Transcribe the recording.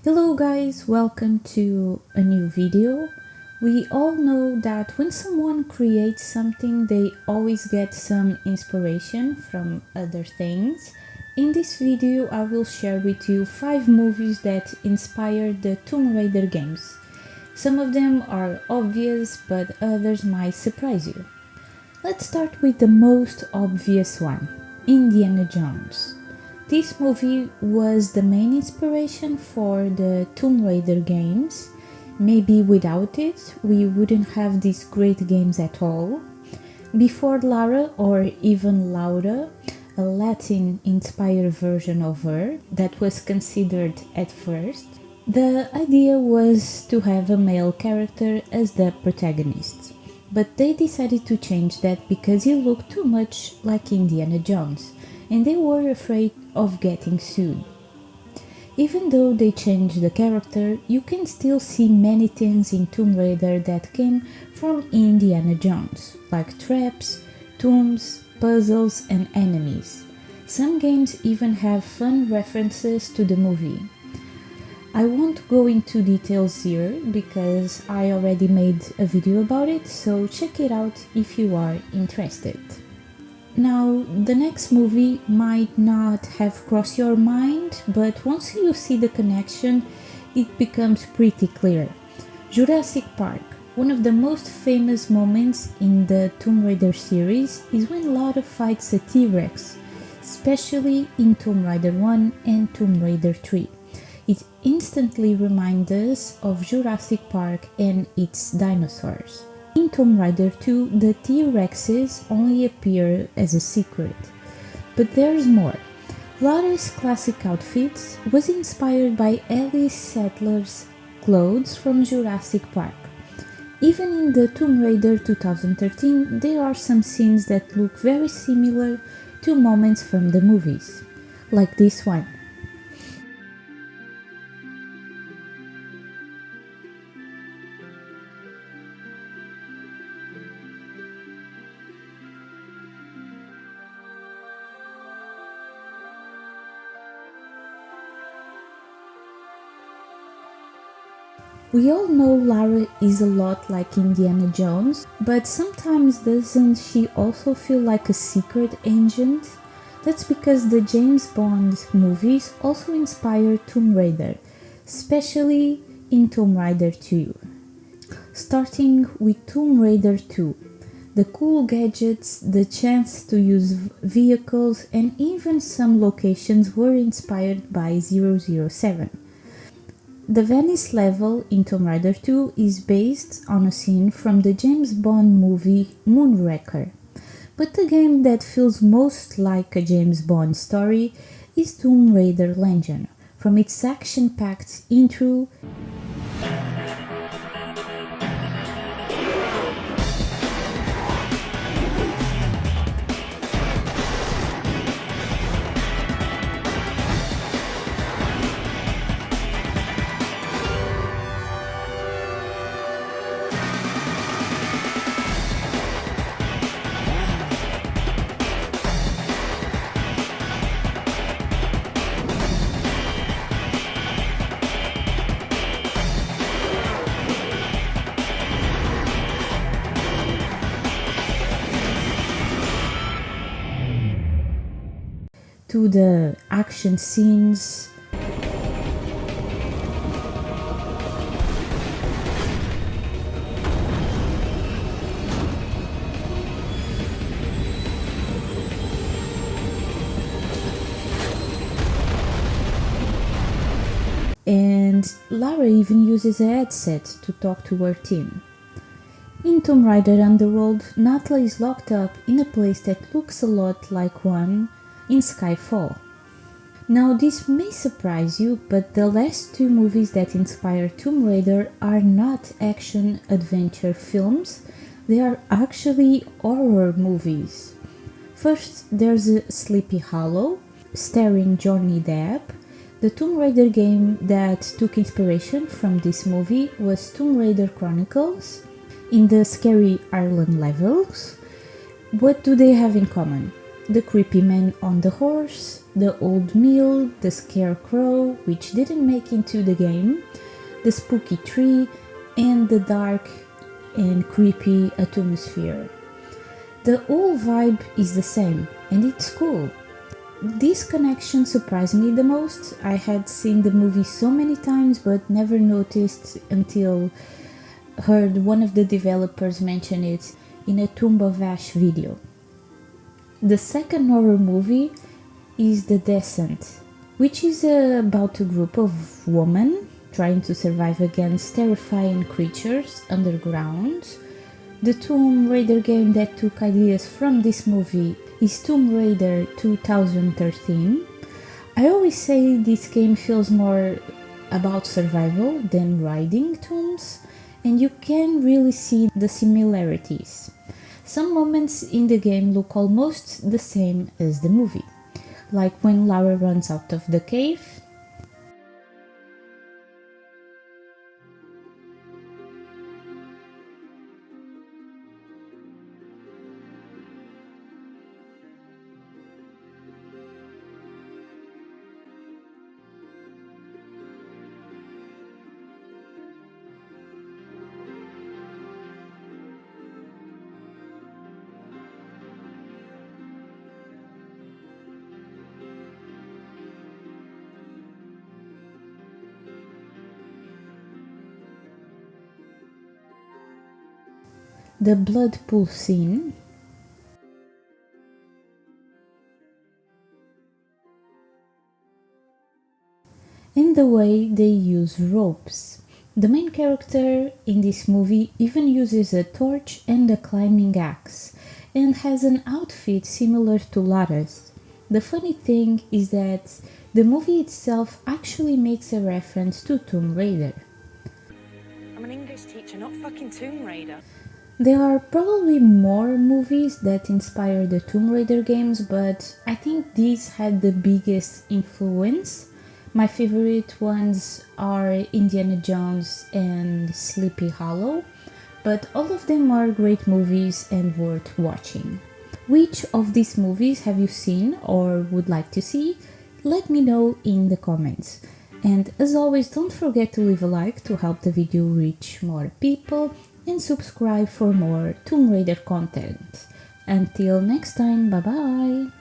Hello guys, welcome to a new video. We all know that when someone creates something, they always get some inspiration from other things. In this video, I will share with you 5 movies that inspired the Tomb Raider games. Some of them are obvious, but others might surprise you. Let's start with the most obvious one, Indiana Jones. This movie was the main inspiration for the Tomb Raider games. Maybe without it, we wouldn't have these great games at all. Before Lara, or even Laura, a Latin inspired version of her that was considered at first, the idea was to have a male character as the protagonist. But they decided to change that because he looked too much like Indiana Jones, and they were afraid of getting sued. Even though they changed the character, you can still see many things in Tomb Raider that came from Indiana Jones, like traps, tombs, puzzles, and enemies. Some games even have fun references to the movie. I won't go into details here because I already made a video about it, so check it out if you are interested. Now, the next movie might not have crossed your mind, but once you see the connection, it becomes pretty clear. Jurassic Park. One of the most famous moments in the Tomb Raider series is when Lara fights a T-Rex, especially in Tomb Raider 1 and Tomb Raider 3. It instantly reminds us of Jurassic Park and its dinosaurs. In Tomb Raider 2, the T-Rexes only appear as a secret. But there's more. Lara's classic outfit was inspired by Ellie Sattler's clothes from Jurassic Park. Even in the Tomb Raider 2013, there are some scenes that look very similar to moments from the movies, like this one. We all know Lara is a lot like Indiana Jones, but sometimes doesn't she also feel like a secret agent? That's because the James Bond movies also inspired Tomb Raider, especially in Tomb Raider 2. Starting with Tomb Raider 2. The cool gadgets, the chance to use vehicles, and even some locations were inspired by 007. The Venice level in Tomb Raider 2 is based on a scene from the James Bond movie Moonraker. But the game that feels most like a James Bond story is Tomb Raider Legend, from its action-packed intro to the action scenes. And Lara even uses a headset to talk to her team. In Tomb Raider Underworld, Natla is locked up in a place that looks a lot like one in Skyfall. Now this may surprise you, but the last 2 movies that inspired Tomb Raider are not action-adventure films, they are actually horror movies. First, there's Sleepy Hollow, starring Johnny Depp. The Tomb Raider game that took inspiration from this movie was Tomb Raider Chronicles. In the Scary Island levels, what do they have in common? the creepy man on the horse, the old mill, the scarecrow, which didn't make into the game, the spooky tree, and the dark and creepy atmosphere. The whole vibe is the same, and it's cool. This connection surprised me the most. I had seen the movie so many times but never noticed until heard one of the developers mention it in a Tomb of Ash video. The second horror movie is The Descent, which is about a group of women trying to survive against terrifying creatures underground. The Tomb Raider game that took ideas from this movie is Tomb Raider 2013. I always say this game feels more about survival than riding tombs, and you can really see the similarities. Some moments in the game look almost the same as the movie, like when Lara runs out of the cave. The blood pool scene, and the way they use ropes. The main character in this movie even uses a torch and a climbing axe, and has an outfit similar to Lara's. The funny thing is that the movie itself actually makes a reference to Tomb Raider. I'm an English teacher, not fucking Tomb Raider. There are probably more movies that inspire the Tomb Raider games, but I think these had the biggest influence. My favorite ones are Indiana Jones and Sleepy Hollow, but all of them are great movies and worth watching. Which of these movies have you seen or would like to see? Let me know in the comments. And as always, don't forget to leave a like to help the video reach more people, and subscribe for more Tomb Raider content. Until next time, bye bye!